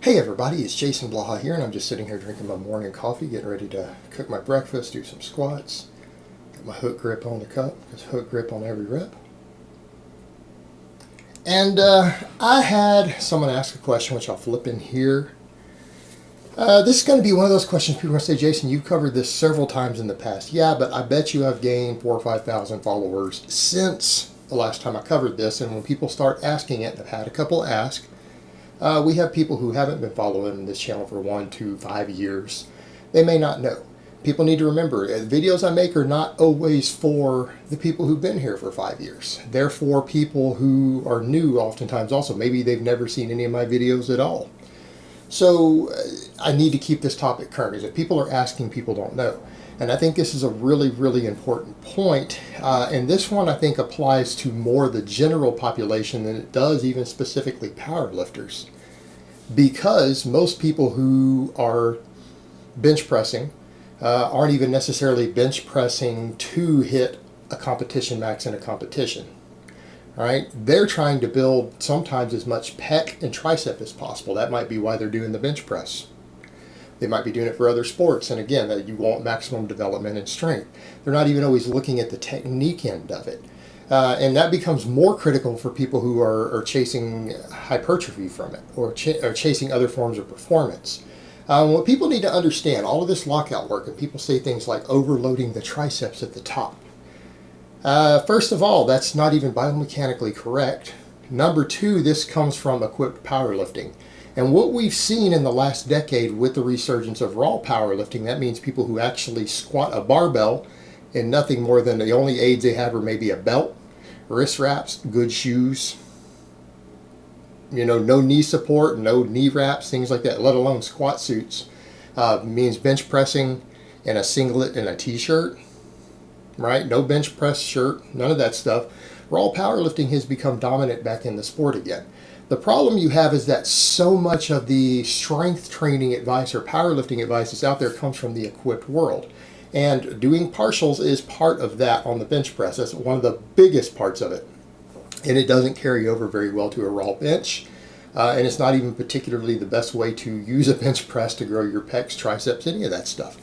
Hey everybody, it's Jason Blaha here, and I'm just sitting here drinking my morning coffee, getting ready to cook my breakfast, do some squats. Got my hook grip on the cup, just hook grip on every rep. And I had someone ask a question, which I'll flip in here. This is going to be one of those questions people are going to say, Jason, you've covered this several times in the past. Yeah, but I bet you I've gained 4,000 or 5,000 followers since the last time I covered this. And when people start asking it, and I've had a couple ask, we have people who haven't been following this channel for 1 to 5 years. They may not know. People need to remember, the videos I make are not always for the people who've been here for 5 years. They're for people who are new oftentimes also. Maybe they've never seen any of my videos at all. So I need to keep this topic current, because if people are asking, people don't know. And I think this is a really, really important point. And this one I think applies to more the general population than it does even specifically powerlifters. Because most people who are bench pressing aren't even necessarily bench pressing to hit a competition max in a competition. All right, they're trying to build sometimes as much pec and tricep as possible. That might be why they're doing the bench press. They might be doing it for other sports, and again, that you want maximum development and strength. They're not even always looking at the technique end of it. And that becomes more critical for people who are chasing hypertrophy from it, or chasing other forms of performance. What people need to understand, all of this lockout work, and people say things like overloading the triceps at the top. First of all, that's not even biomechanically correct. Number two, this comes from equipped powerlifting. And what we've seen in the last decade with the resurgence of raw powerlifting, that means people who actually squat a barbell in nothing more than the only aids they have are maybe a belt, wrist wraps, good shoes, no knee support, no knee wraps, things like that, let alone squat suits. Means bench pressing in a singlet and a t-shirt, right? No bench press shirt, none of that stuff. Raw powerlifting has become dominant back in the sport again. The problem you have is that so much of the strength training advice or powerlifting advice that's out there comes from the equipped world. And doing partials is part of that on the bench press. That's one of the biggest parts of it. And it doesn't carry over very well to a raw bench. And it's not even particularly the best way to use a bench press to grow your pecs, triceps, any of that stuff.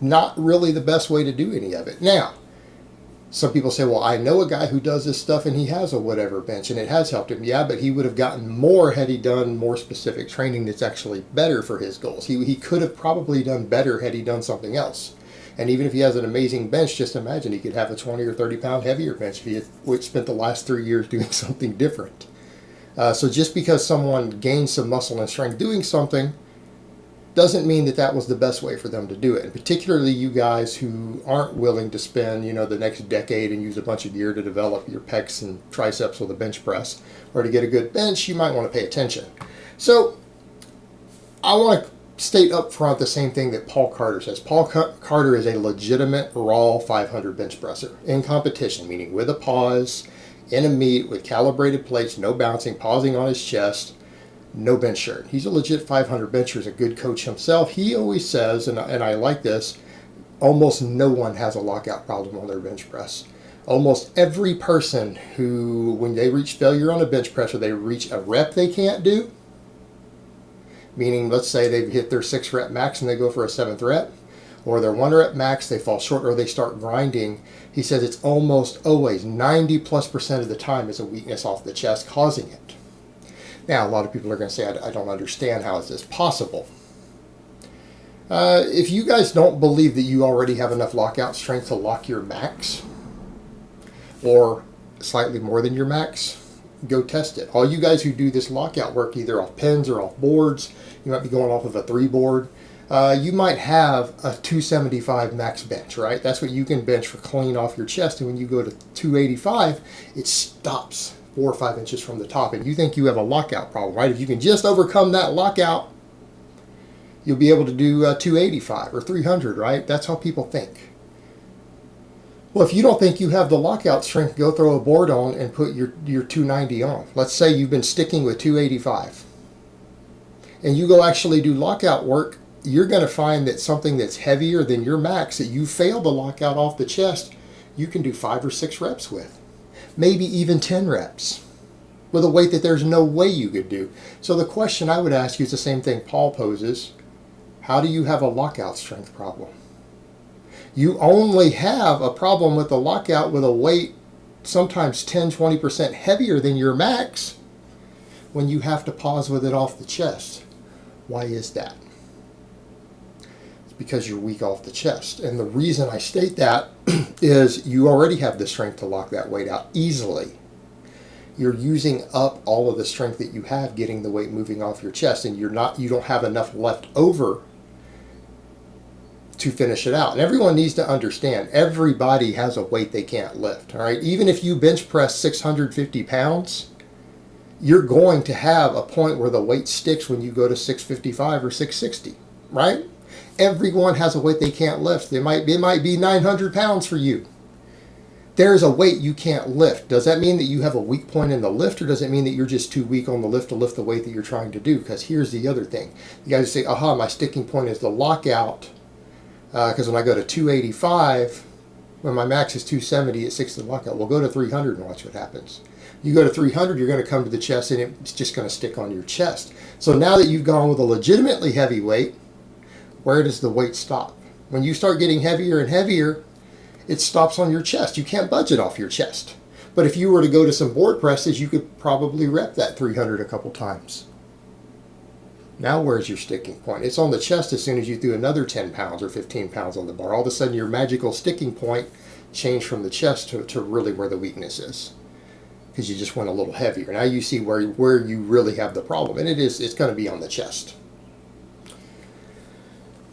Not really the best way to do any of it. Now, some people say, well, I know a guy who does this stuff and he has a whatever bench and it has helped him. Yeah, but he would have gotten more had he done more specific training that's actually better for his goals. He could have probably done better had he done something else. And even if he has an amazing bench, just imagine he could have a 20 or 30 pound heavier bench if he had spent the last 3 years doing something different. So just because someone gains some muscle and strength doing something doesn't mean that that was the best way for them to do it. And particularly you guys who aren't willing to spend, the next decade and use a bunch of gear to develop your pecs and triceps with a bench press or to get a good bench, you might want to pay attention. So I want to state up front the same thing that Paul Carter says. Paul Carter is a legitimate raw 500 bench presser in competition, meaning with a pause, in a meet, with calibrated plates, no bouncing, pausing on his chest, no bench shirt. He's a legit 500 bencher, is a good coach himself. He always says, and I like this, almost no one has a lockout problem on their bench press. Almost every person who, when they reach failure on a bench press or they reach a rep they can't do, meaning let's say they've hit their 6 rep max and they go for a 7th rep, or their 1 rep max, they fall short or they start grinding, he says it's almost always 90+% of the time is a weakness off the chest causing it. Now, a lot of people are going to say, I don't understand, how is this possible? If you guys don't believe that you already have enough lockout strength to lock your max, or slightly more than your max, go test it. All you guys who do this lockout work, either off pins or off boards, you might be going off of a 3 board, you might have a 275 max bench, right? That's what you can bench for clean off your chest, and when you go to 285, it stops 4 or 5 inches from the top, and you think you have a lockout problem, right? If you can just overcome that lockout, you'll be able to do 285 or 300, right? That's how people think. Well, if you don't think you have the lockout strength, go throw a board on and put your 290 on. Let's say you've been sticking with 285, and you go actually do lockout work, you're going to find that something that's heavier than your max that you failed to lock out off the chest, you can do 5 or 6 reps with. Maybe even 10 reps. with a weight that there's no way you could do. So the question I would ask you is the same thing Paul poses. How do you have a lockout strength problem? You only have a problem with the lockout with a weight sometimes 10-20% heavier than your max when you have to pause with it off the chest. Why is that? It's because you're weak off the chest. And the reason I state that is you already have the strength to lock that weight out easily. You're using up all of the strength that you have getting the weight moving off your chest, and you don't have enough left over to finish it out. And everyone needs to understand, everybody has a weight they can't lift. All right, even if you bench press 650 pounds, you're going to have a point where the weight sticks when you go to 655 or 660, right? Everyone has a weight they can't lift. It might be 900 pounds for you. There's a weight you can't lift. Does that mean that you have a weak point in the lift, or does it mean that you're just too weak on the lift to lift the weight that you're trying to do? Because here's the other thing. You guys say, aha, my sticking point is the lockout. Because when I go to 285, when my max is 270, it sticks to the lockout. We'll go to 300 and watch what happens. You go to 300, you're going to come to the chest, and it's just going to stick on your chest. So now that you've gone with a legitimately heavy weight, where does the weight stop? When you start getting heavier and heavier, it stops on your chest. You can't budge it off your chest. But if you were to go to some board presses, you could probably rep that 300 a couple times. Now where's your sticking point? It's on the chest as soon as you threw another 10 pounds or 15 pounds on the bar. All of a sudden your magical sticking point changed from the chest to really where the weakness is, because you just went a little heavier. Now you see where you really have the problem, and it's going to be on the chest.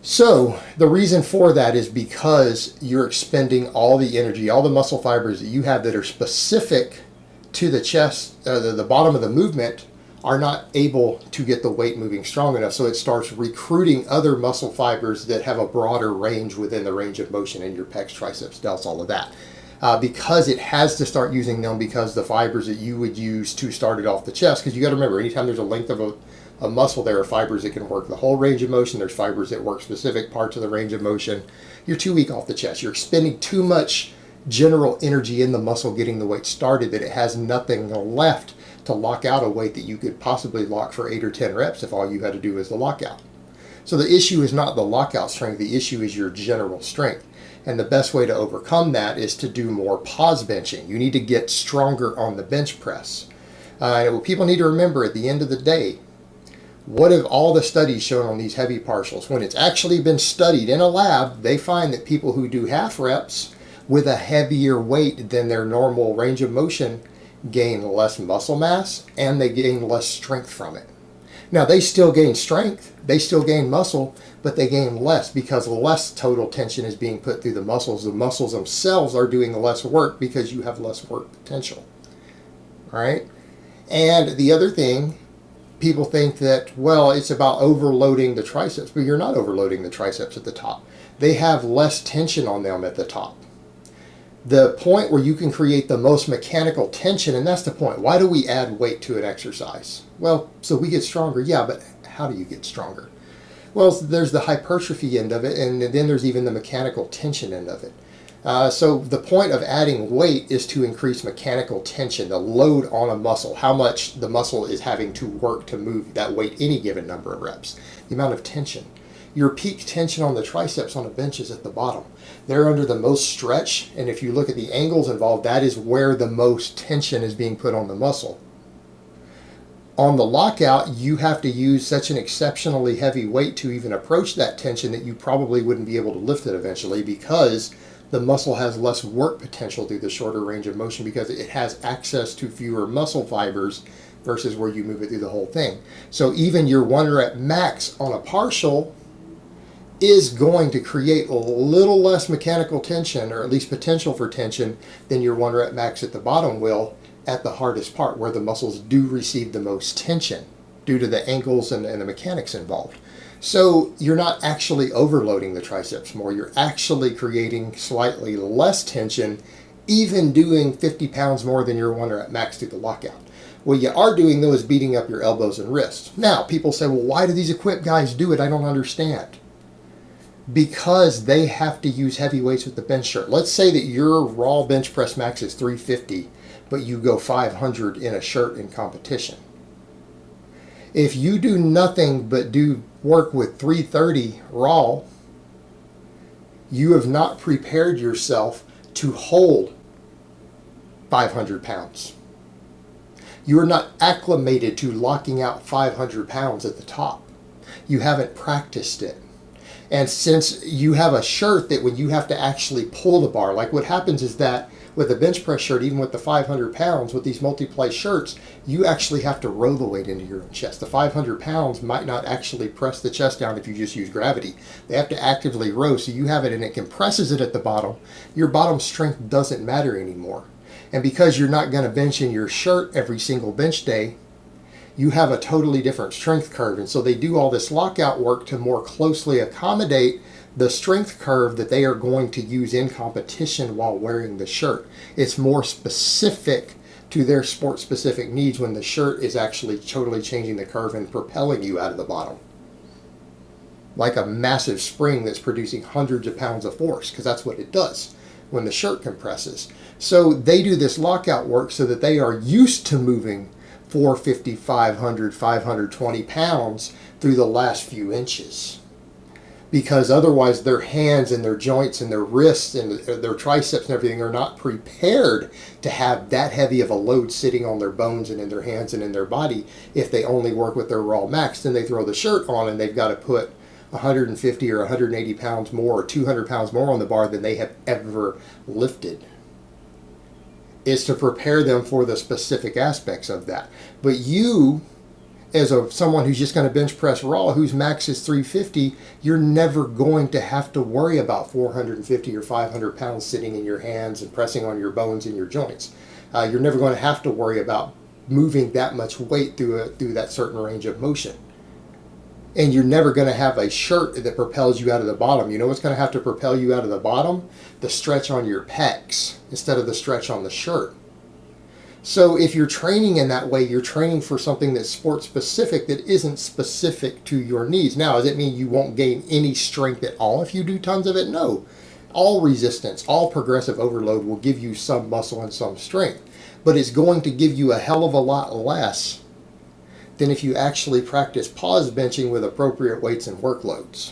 So the reason for that is because you're expending all the energy, all the muscle fibers that you have that are specific to the chest, the bottom of the movement, are not able to get the weight moving strong enough. So it starts recruiting other muscle fibers that have a broader range within the range of motion in your pecs, triceps, delts, all of that. Because it has to start using them, because the fibers that you would use to start it off the chest, because you got to remember, anytime there's a length of a muscle, there are fibers that can work the whole range of motion. There's fibers that work specific parts of the range of motion. You're too weak off the chest. You're expending too much general energy in the muscle getting the weight started that it has nothing left to lock out a weight that you could possibly lock for 8 or 10 reps if all you had to do was the lockout. So the issue is not the lockout strength. The issue is your general strength. And the best way to overcome that is to do more pause benching. You need to get stronger on the bench press. What people need to remember at the end of the day, what have all the studies shown on these heavy partials? When it's actually been studied in a lab, they find that people who do half reps with a heavier weight than their normal range of motion gain less muscle mass, and they gain less strength from it. Now, they still gain strength, they still gain muscle, but they gain less because less total tension is being put through the muscles. The muscles themselves are doing less work because you have less work potential. All right? And the other thing, people think that, well, it's about overloading the triceps, but you're not overloading the triceps at the top. They have less tension on them at the top. The point where you can create the most mechanical tension, and that's the point. Why do we add weight to an exercise? Well, so we get stronger. Yeah, but how do you get stronger? Well, there's the hypertrophy end of it, and then there's even the mechanical tension end of it. So the point of adding weight is to increase mechanical tension, the load on a muscle, how much the muscle is having to work to move that weight any given number of reps, the amount of tension. Your peak tension on the triceps on a bench is at the bottom. They're under the most stretch, and if you look at the angles involved, that is where the most tension is being put on the muscle. On the lockout, you have to use such an exceptionally heavy weight to even approach that tension that you probably wouldn't be able to lift it eventually, because the muscle has less work potential through the shorter range of motion because it has access to fewer muscle fibers versus where you move it through the whole thing. So even your 1 rep max on a partial is going to create a little less mechanical tension, or at least potential for tension, than your 1 rep max at the bottom will at the hardest part, where the muscles do receive the most tension due to the angles and the mechanics involved. So you're not actually overloading the triceps more. You're actually creating slightly less tension, even doing 50 pounds more than your 1 rep max through the lockout. What you are doing, though, is beating up your elbows and wrists. Now, people say, well, why do these equipped guys do it? I don't understand. Because they have to use heavy weights with the bench shirt. Let's say that your raw bench press max is 350, but you go 500 in a shirt in competition. If you do nothing but do work with 330 raw, you have not prepared yourself to hold 500 pounds. You are not acclimated to locking out 500 pounds at the top. You haven't practiced it. And since you have a shirt that when you have to actually pull the bar, like what happens is that with a bench press shirt, even with the 500 pounds, with these multiply shirts, you actually have to row the weight into your own chest. The 500 pounds might not actually press the chest down if you just use gravity. They have to actively row, so you have it and it compresses it at the bottom. Your bottom strength doesn't matter anymore. And because you're not going to bench in your shirt every single bench day, you have a totally different strength curve. And so they do all this lockout work to more closely accommodate the strength curve that they are going to use in competition while wearing the shirt. It's more specific to their sport-specific needs when the shirt is actually totally changing the curve and propelling you out of the bottom. Like a massive spring that's producing hundreds of pounds of force, because that's what it does when the shirt compresses. So they do this lockout work so that they are used to moving 450, 500, 520 pounds through the last few inches. Because otherwise their hands and their joints and their wrists and their triceps and everything are not prepared to have that heavy of a load sitting on their bones and in their hands and in their body. If they only work with their raw max, then they throw the shirt on and they've got to put 150 or 180 pounds more or 200 pounds more on the bar than they have ever lifted. It's to prepare them for the specific aspects of that. But you, as someone who's just going to bench press raw, whose max is 350, you're never going to have to worry about 450 or 500 pounds sitting in your hands and pressing on your bones and your joints. You're never going to have to worry about moving that much weight through that certain range of motion. And you're never going to have a shirt that propels you out of the bottom. You know what's going to have to propel you out of the bottom? The stretch on your pecs instead of the stretch on the shirt. So if you're training in that way, you're training for something that's sport specific that isn't specific to your needs. Now, does it mean you won't gain any strength at all if you do tons of it? No. All resistance, all progressive overload will give you some muscle and some strength. But it's going to give you a hell of a lot less than if you actually practice pause benching with appropriate weights and workloads.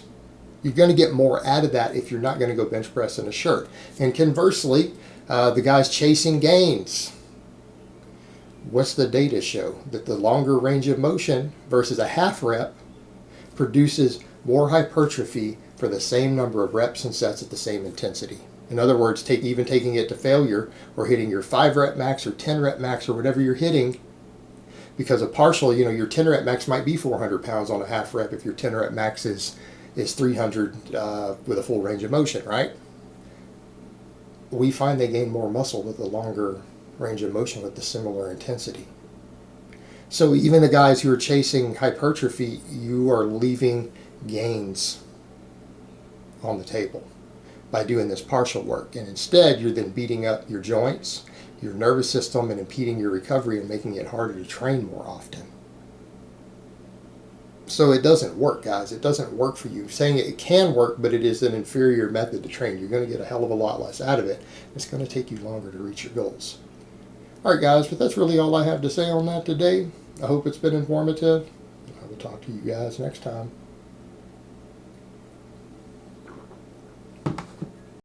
You're going to get more out of that if you're not going to go bench press in a shirt. And conversely, the guys chasing gains. What's the data show? That the longer range of motion versus a half rep produces more hypertrophy for the same number of reps and sets at the same intensity. In other words, even taking it to failure or hitting your 5 rep max or 10 rep max or whatever you're hitting, because a partial, your 10 rep max might be 400 pounds on a half rep if your 10 rep max is 300 with a full range of motion, right? We find they gain more muscle with a longer range of motion with the similar intensity. So even the guys who are chasing hypertrophy, you are leaving gains on the table by doing this partial work. And instead, you're then beating up your joints, your nervous system, and impeding your recovery and making it harder to train more often. So it doesn't work, guys. It doesn't work for you. Saying it can work, but it is an inferior method to train. You're going to get a hell of a lot less out of it. It's going to take you longer to reach your goals. All right, guys, but that's really all I have to say on that today. I hope it's been informative. I will talk to you guys next time.